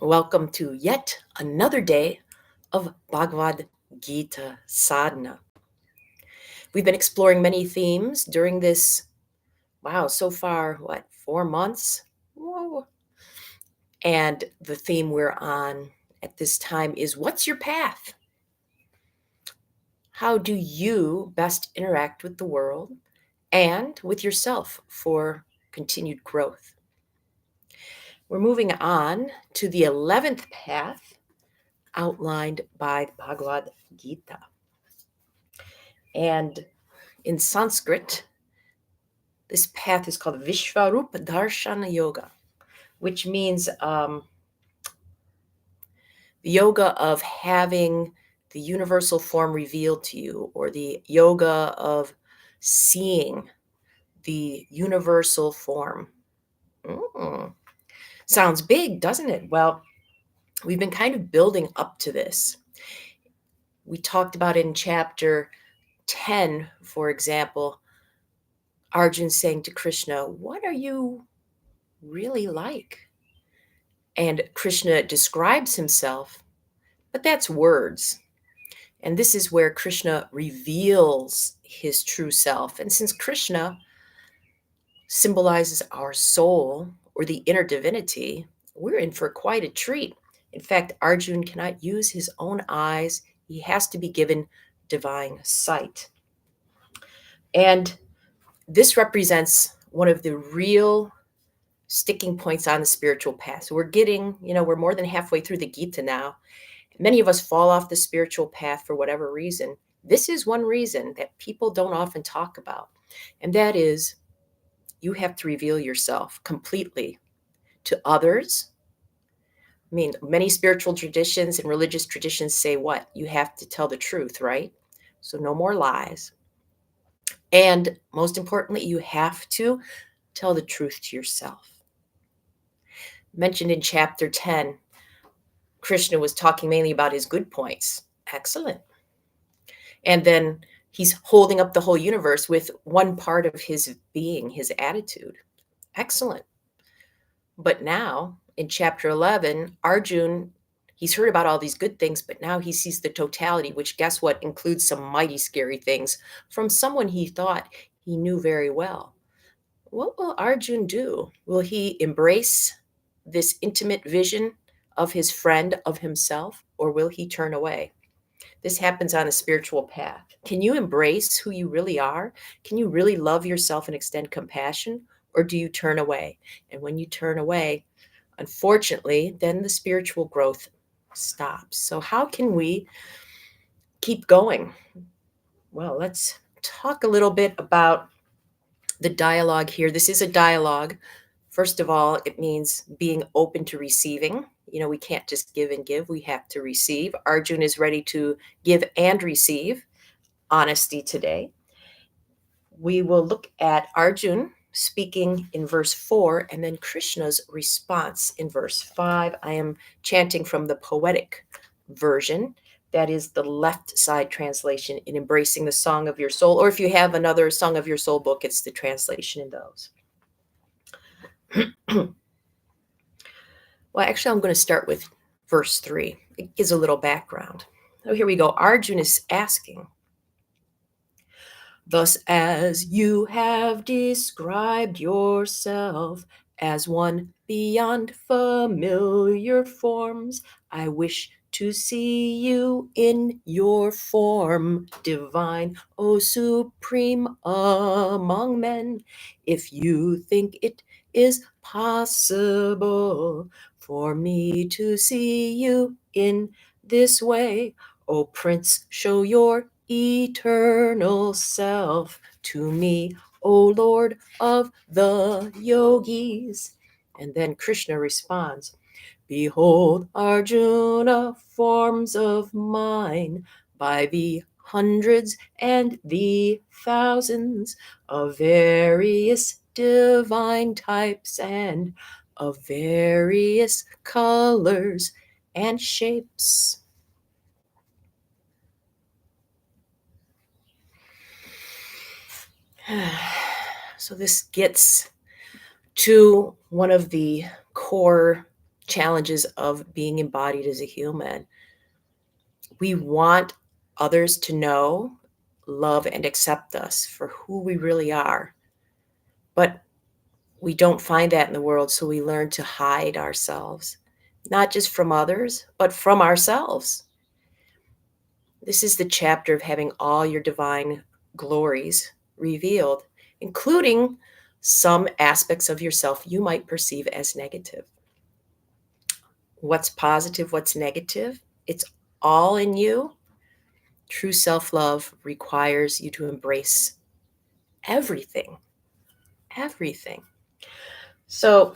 Welcome to yet another day of Bhagavad Gita Sadhana. We've been exploring many themes during this, so far, 4 months? Whoa. And the theme we're on at this time is what's your path? How do you best interact with the world and with yourself for continued growth? We're moving on to the 11th path outlined by the Bhagavad Gita. And in Sanskrit, this path is called Vishvarupa Darshana Yoga, which means the yoga of having the universal form revealed to you, or the yoga of seeing the universal form. Sounds big, doesn't it? Well, we've been kind of building up to this. We talked about in chapter 10, for example, Arjun saying to Krishna, "What are you really like?" And Krishna describes himself, but that's words. And this is where Krishna reveals his true self. And since Krishna symbolizes our soul or the inner divinity, we're in for quite a treat. In fact, Arjun cannot use his own eyes. He has to be given divine sight. And this represents one of the real sticking points on the spiritual path. So we're more than halfway through the Gita now. Many of us fall off the spiritual path for whatever reason. This is one reason that people don't often talk about, and that is you have to reveal yourself completely to others. I mean, many spiritual traditions and religious traditions say what? You have to tell the truth, right? So no more lies. And most importantly, you have to tell the truth to yourself. Mentioned in chapter 10, Krishna was talking mainly about his good points. Excellent. And then he's holding up the whole universe with one part of his being, his attitude. Excellent. But now in chapter 11, Arjun, he's heard about all these good things, but now he sees the totality, which guess what? Includes some mighty scary things from someone he thought he knew very well. What will Arjun do? Will he embrace this intimate vision of his friend, of himself, or will he turn away? This happens on a spiritual path. Can you embrace who you really are? Can you really love yourself and extend compassion? Or do you turn away? And when you turn away, unfortunately, then the spiritual growth stops. So, how can we keep going? Well, let's talk a little bit about the dialogue here. This is a dialogue. First of all, it means being open to receiving. We can't just give and give, we have to receive. Arjun is ready to give and receive honesty today. We will look at Arjun speaking in verse 4 and then Krishna's response in verse 5. I am chanting from the poetic version. That is the left side translation in Embracing the Song of Your Soul. Or if you have another Song of Your Soul book, it's the translation in those. Well, actually, I'm going to start with verse 3. It gives a little background. So here we go. Arjun is asking, "Thus as you have described yourself as one beyond familiar forms, I wish to see you in your form divine, O supreme among men. If you think it is possible for me to see you in this way, O Prince, show your eternal self to me, O Lord of the yogis." And then Krishna responds, "Behold, Arjuna, forms of mine by the hundreds and the thousands of various divine types and of various colors and shapes." So this gets to one of the core challenges of being embodied as a human. We want others to know, love, and accept us for who we really are. But we don't find that in the world, so we learn to hide ourselves, not just from others, but from ourselves. This is the chapter of having all your divine glories revealed, including some aspects of yourself you might perceive as negative. What's positive, what's negative? It's all in you. True self love requires you to embrace everything, everything. So,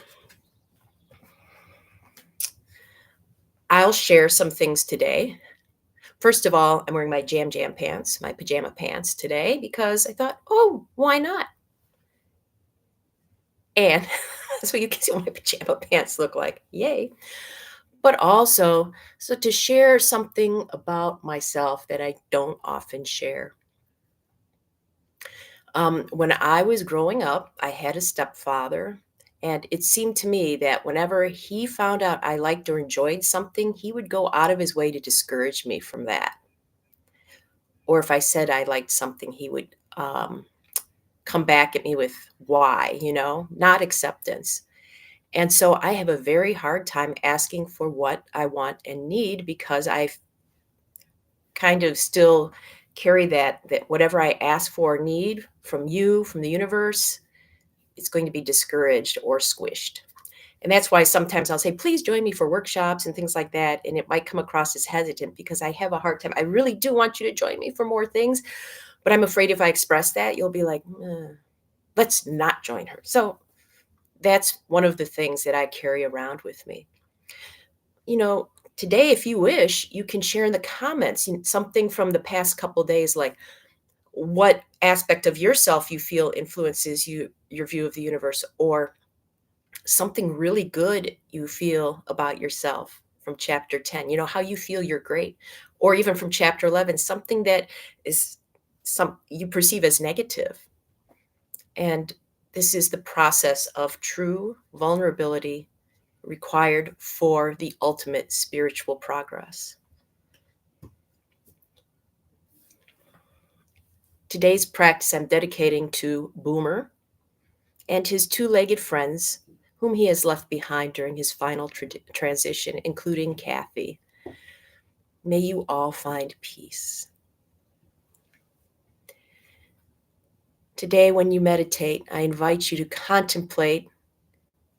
I'll share some things today. First of all, I'm wearing my jam pants, my pajama pants today because I thought, oh, why not? And so you can see what my pajama pants look like. Yay. But also, so to share something about myself that I don't often share. When I was growing up, I had a stepfather, and it seemed to me that whenever he found out I liked or enjoyed something, he would go out of his way to discourage me from that. Or if I said I liked something, he would come back at me with why, not acceptance. And so I have a very hard time asking for what I want and need because I kind of still carry that whatever I ask for or need from you, from the universe, it's going to be discouraged or squished. And that's why sometimes I'll say, please join me for workshops and things like that. And it might come across as hesitant because I have a hard time. I really do want you to join me for more things, but I'm afraid if I express that, you'll be like, let's not join her. So that's one of the things that I carry around with me. Today, if you wish, you can share in the comments something from the past couple days, like what aspect of yourself you feel influences your view of the universe, or something really good you feel about yourself from chapter 10, how you feel you're great, or even from chapter 11, something that is some you perceive as negative. And this is the process of true vulnerability required for the ultimate spiritual progress. Today's practice I'm dedicating to Boomer and his two-legged friends, whom he has left behind during his final transition, including Cathy. May you all find peace. Today, when you meditate, I invite you to contemplate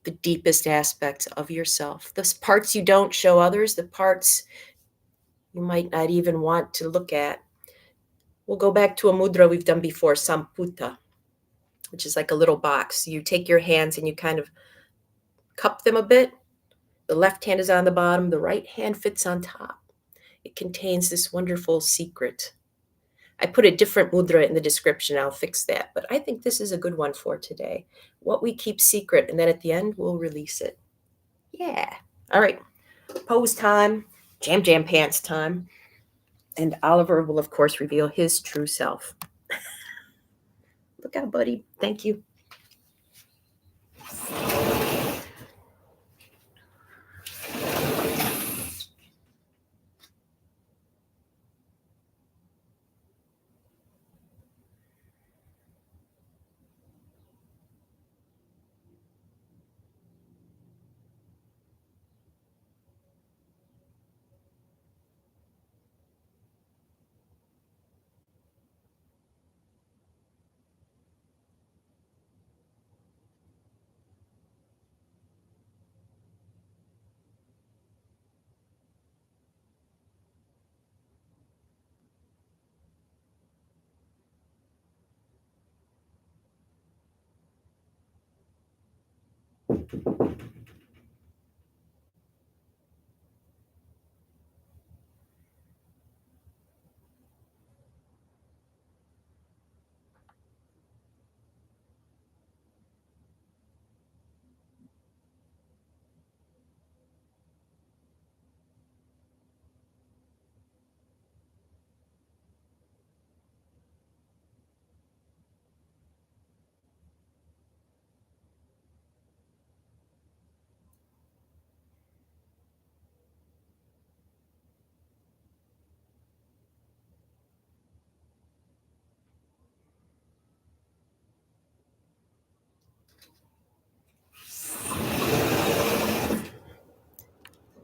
the deepest aspects of yourself, the parts you don't show others, the parts you might not even want to look at. We'll go back to a mudra we've done before, samputa, which is like a little box. You take your hands and you kind of cup them a bit. The left hand is on the bottom, the right hand fits on top. It contains this wonderful secret. I put a different mudra in the description. I'll fix that. But I think this is a good one for today. What we keep secret, and then at the end, we'll release it. Yeah. All right. Pose time, jam pants time. And Oliver will, of course, reveal his true self. Look out, buddy. Thank you.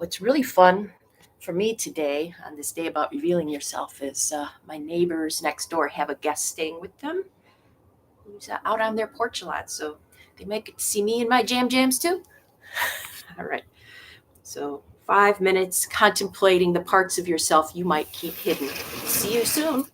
What's really fun for me today, on this day about revealing yourself, is my neighbors next door have a guest staying with them who's out on their porch a lot. So they might get to see me and my jams too. All right. So 5 minutes contemplating the parts of yourself you might keep hidden. See you soon.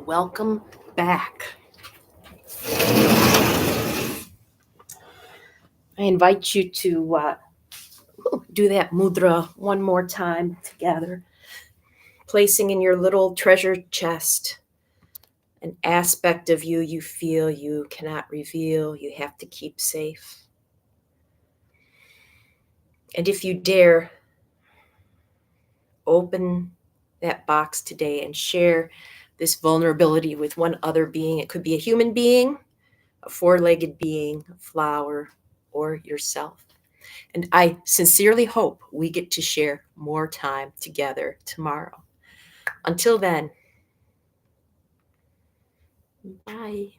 welcome back. I invite you to do that mudra one more time together, placing in your little treasure chest an aspect of you you feel you cannot reveal, you have to keep safe. And if you dare, open that box today and share this vulnerability with one other being. It could be a human being, a four-legged being, a flower, or yourself. And I sincerely hope we get to share more time together tomorrow. Until then, bye.